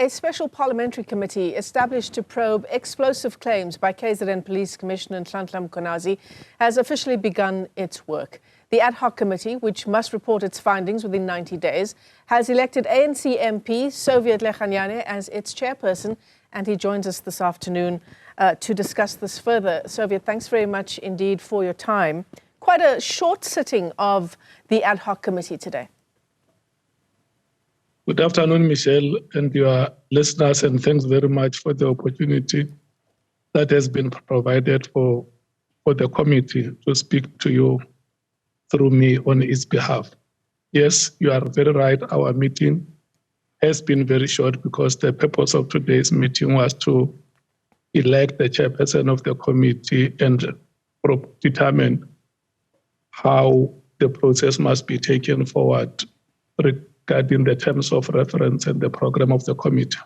a special parliamentary committee established to probe explosive claims by KZN Police Commissioner Mkhize has officially begun its work. The ad hoc committee, which must report its findings within 90 days, has elected ANC MP Soviet Lekganyane as its chairperson, and he joins us this afternoon to discuss this further. Soviet, thanks very much indeed for your time. Quite a short sitting of the ad hoc committee today. Good afternoon, Michelle, and your listeners, and thanks very much for the opportunity that has been provided for the committee to speak to you through me on its behalf. Yes, you are very right. Our meeting has been very short because the purpose of today's meeting was to elect the chairperson of the committee and determine how the process must be taken forward regarding the terms of reference and the program of the committee.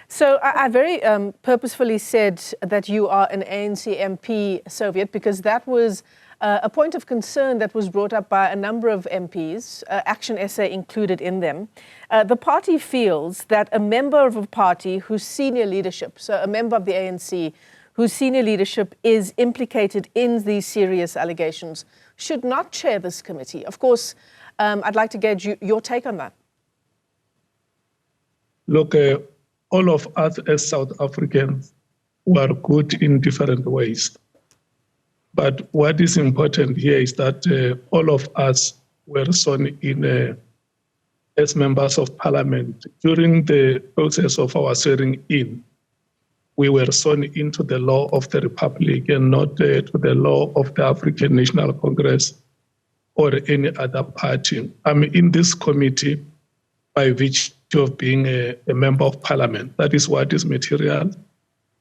So I very purposefully said that you are an ANC MP, Soviet, because that was a point of concern that was brought up by a number of MPs, Action SA included in them. The party feels that a member of a party whose senior leadership, so a member of the ANC, whose senior leadership is implicated in these serious allegations, should not chair this committee. Of course, I'd like to get your take on that. Look, all of us as South Africans were good in different ways. But what is important here is that all of us were sworn in as members of parliament. During the process of our swearing in, we were sworn into the law of the Republic and not to the law of the African National Congress or any other party. I'm in this committee by virtue of being a member of parliament. That is what is material.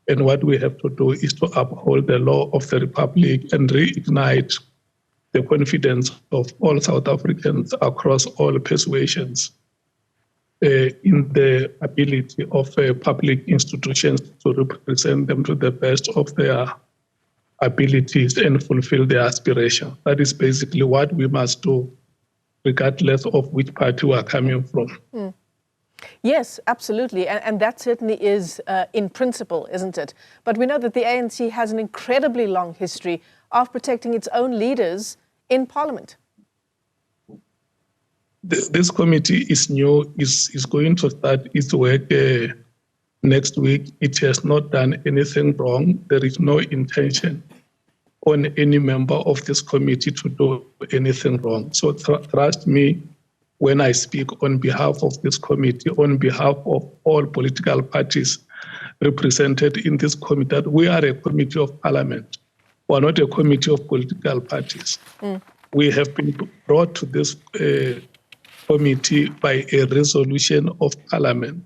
And what we have to do is to uphold the law of the Republic and reignite the confidence of all South Africans across all persuasions in the ability of public institutions to represent them to the best of their abilities and fulfill their aspirations. That is basically what we must do, regardless of which party we are coming from. Yes, absolutely. And that certainly is in principle, isn't it? But we know that the ANC has an incredibly long history of protecting its own leaders in Parliament. This committee is new, is going to start its work next week. It has not done anything wrong. There is no intention on any member of this committee to do anything wrong. So trust me when I speak on behalf of this committee, on behalf of all political parties represented in this committee, that we are a committee of parliament. We are not a committee of political parties. We have been brought to this committee by a resolution of parliament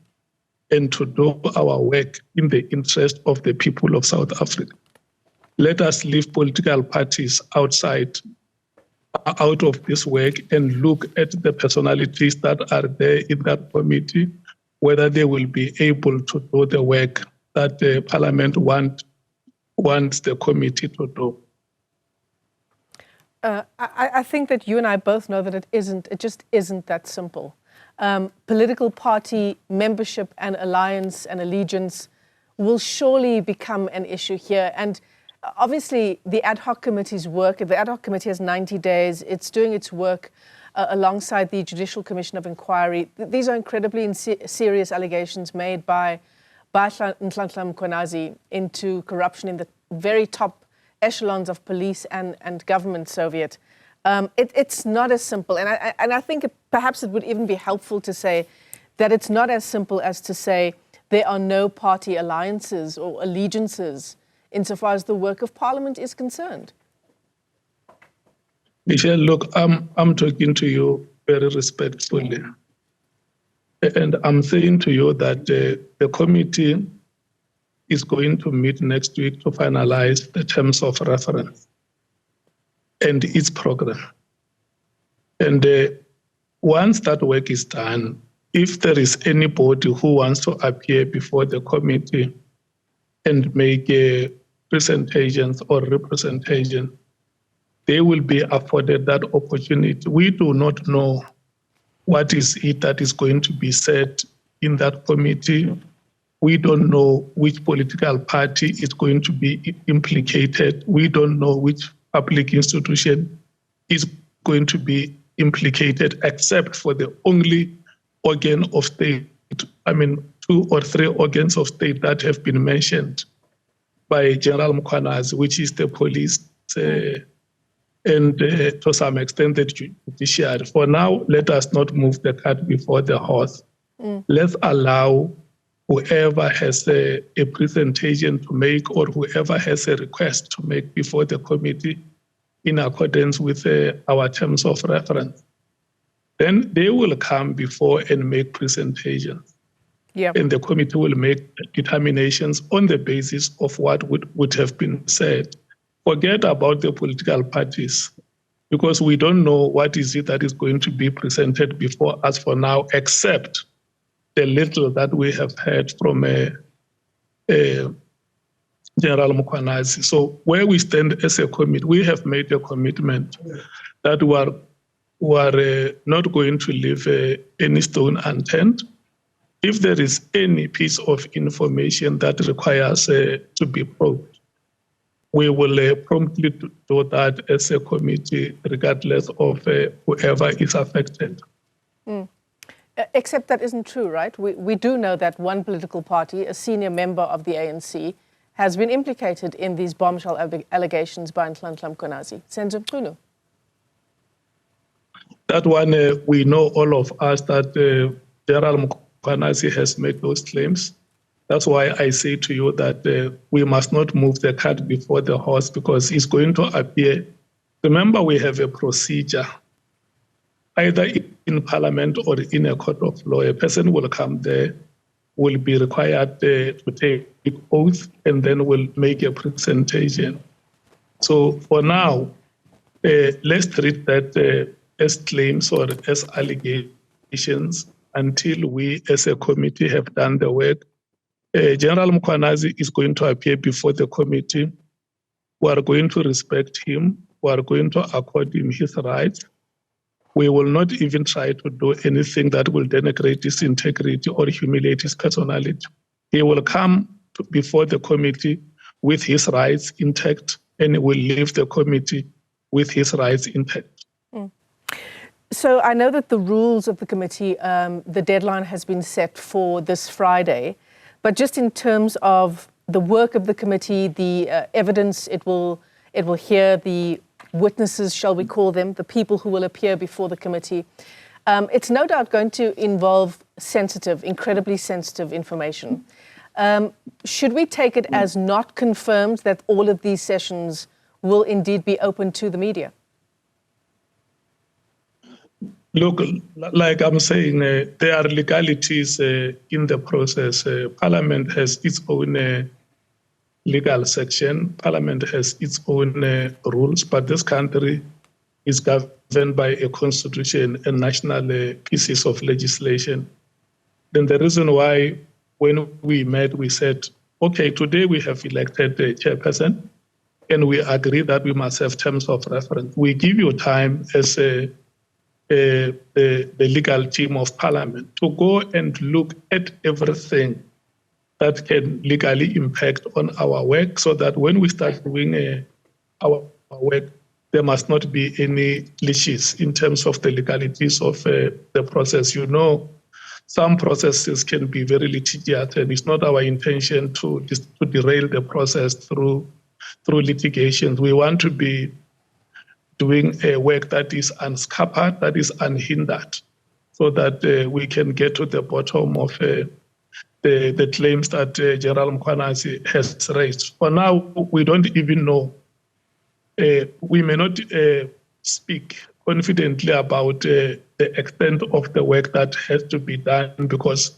and to do our work in the interest of the people of South Africa. Let us leave political parties out of this work and look at the personalities that are there in that committee, whether they will be able to do the work that the parliament wants the committee to do. I think that you and I both know that it just isn't that simple. Political party membership and alliance and allegiance will surely become an issue here. And obviously, the ad hoc committee's work, the ad hoc committee has 90 days. It's doing its work alongside the Judicial Commission of Inquiry. These are incredibly serious allegations made by Mkhize into corruption in the very top echelons of police and government, Soviet. It's not as simple. And I think perhaps it would even be helpful to say that it's not as simple as to say there are no party alliances or allegiances insofar as the work of Parliament is concerned. Michelle, look, I'm talking to you very respectfully. And I'm saying to you that the committee is going to meet next week to finalize the terms of reference and its program. And once that work is done, if there is anybody who wants to appear before the committee and make presentations or representation, they will be afforded that opportunity. We do not know what is it that is going to be said in that committee. We don't know which political party is going to be implicated. We don't know which public institution is going to be implicated, except for the only organ of state, 2 or 3 organs of state that have been mentioned by General Mkhize, which is the police and to some extent the judiciary. For now, let us not move the cart before the horse. Let's allow whoever has a presentation to make or whoever has a request to make before the committee in accordance with our terms of reference. Then they will come before and make presentations. And the committee will make determinations on the basis of what would have been said. Forget about the political parties, because we don't know what is it that is going to be presented before us for now, except the little that we have heard from General Mkhize. So where we stand as a committee, we have made a commitment that we are not going to leave any stone unturned. If there is any piece of information that requires to be probed, we will promptly do that as a committee, regardless of whoever is affected. Except that isn't true, right? We do know that one political party, a senior member of the ANC, has been implicated in these bombshell allegations by Nhlanhla Mkhize. Senzo Mchunu. That one, we know all of us that General Mkhize has made those claims. That's why I say to you that we must not move the cart before the horse, because it's going to appear. Remember, we have a procedure, either in Parliament or in a court of law. A person will come there, will be required to take oath, and then will make a presentation. So for now, let's treat that as claims or as allegations until we as a committee have done the work. General Mkhize is going to appear before the committee. We are going to respect him. We are going to accord him his rights. We will not even try to do anything that will denigrate his integrity or humiliate his personality. He will come before the committee with his rights intact, and will leave the committee with his rights intact. So I know that the rules of the committee, the deadline has been set for this Friday, but just in terms of the work of the committee, the evidence it will hear, the witnesses, shall we call them, the people who will appear before the committee, it's no doubt going to involve incredibly sensitive information. Should we take it as not confirmed that all of these sessions will indeed be open to the media? Look, like I'm saying, there are legalities in the process. Parliament has its own legal section. Parliament has its own rules, but this country is governed by a constitution and national pieces of legislation. Then the reason why, when we met, we said, okay, today we have elected the chairperson, and we agree that we must have terms of reference. We give you time as the legal team of Parliament to go and look at everything that can legally impact on our work, so that when we start doing our work, there must not be any glitches in terms of the legalities of the process. You know, some processes can be very litigious, and it's not our intention to derail the process through litigation. We want to be doing a work that is unscuppered, that is unhindered, so that we can get to the bottom of the claims that General Mkhize has raised. For now, we don't even know. We may not speak confidently about the extent of the work that has to be done, because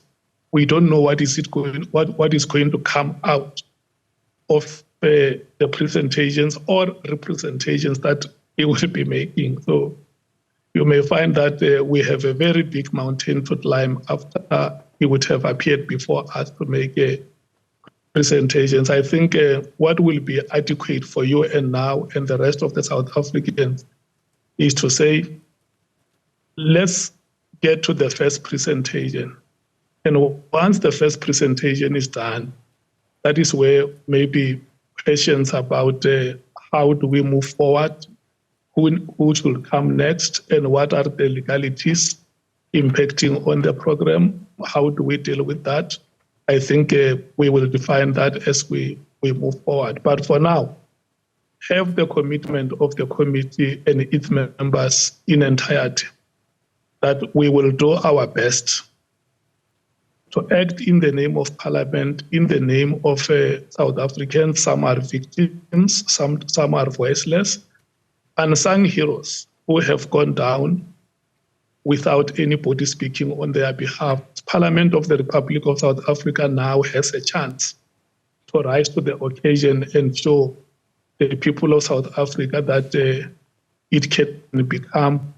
we don't know what is going to come out of the presentations or representations that he will be making. So you may find that we have a very big mountain to climb after he would have appeared before us to make presentations. I think what will be adequate for you and now and the rest of the South Africans is to say, let's get to the first presentation. And once the first presentation is done, that is where maybe questions about how do we move forward, who should come next, and what are the legalities impacting on the program, how do we deal with that? I think we will define that as we move forward. But for now, have the commitment of the committee and its members in entirety that we will do our best to act in the name of Parliament, in the name of South Africans. Some are victims, some are voiceless, unsung heroes who have gone down without anybody speaking on their behalf. Parliament of the Republic of South Africa now has a chance to rise to the occasion and show the people of South Africa that it can become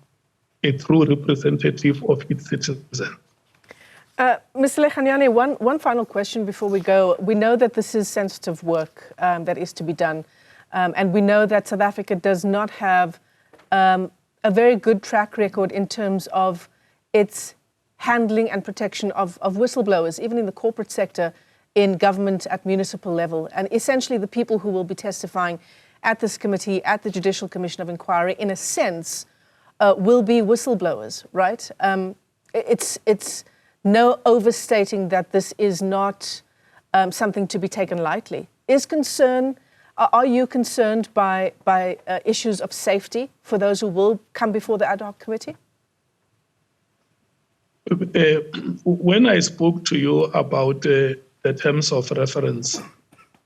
a true representative of its citizens. Mr. Lekganyane, one final question before we go. We know that this is sensitive work that is to be done, and we know that South Africa does not have a very good track record in terms of its handling and protection of whistleblowers, even in the corporate sector, in government at municipal level. And essentially the people who will be testifying at this committee, at the Judicial Commission of Inquiry, in a sense, will be whistleblowers, right? It's no overstating that this is not something to be taken lightly. Are you concerned by issues of safety for those who will come before the ad hoc committee? When I spoke to you about the terms of reference,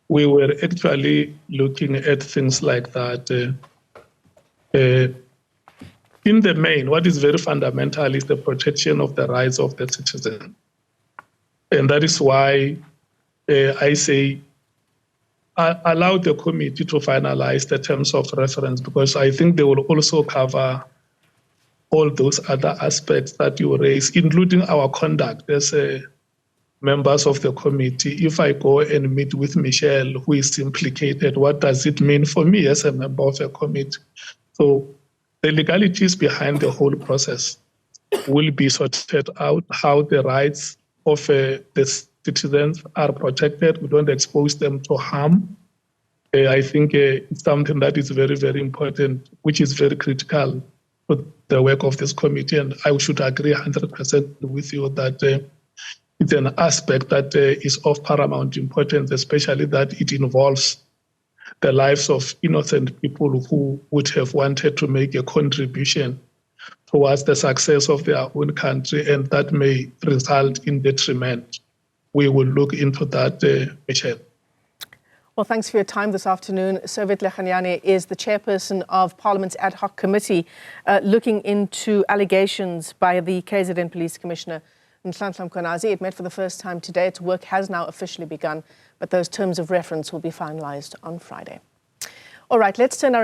we were actually looking at things like that. In the main, what is very fundamental is the protection of the rights of the citizen. And that is why I say allow the committee to finalize the terms of reference, because I think they will also cover all those other aspects that you raise, including our conduct as members of the committee. If I go and meet with Michelle, who is implicated, what does it mean for me as a member of a committee? So the legalities behind the whole process will be sorted out, how the rights of the citizens are protected. We don't expose them to harm. I think it's something that is very, very important, which is very critical to the work of this committee. And I should agree 100% with you that it's an aspect that is of paramount importance, especially that it involves the lives of innocent people who would have wanted to make a contribution towards the success of their own country, and that may result in detriment. We will look into that, Michelle. Well, thanks for your time this afternoon. Servet Lekganyane is the chairperson of Parliament's ad hoc committee looking into allegations by the KZN Police Commissioner, Mkhize. It met for the first time today. Its work has now officially begun, but those terms of reference will be finalized on Friday. All right, let's turn our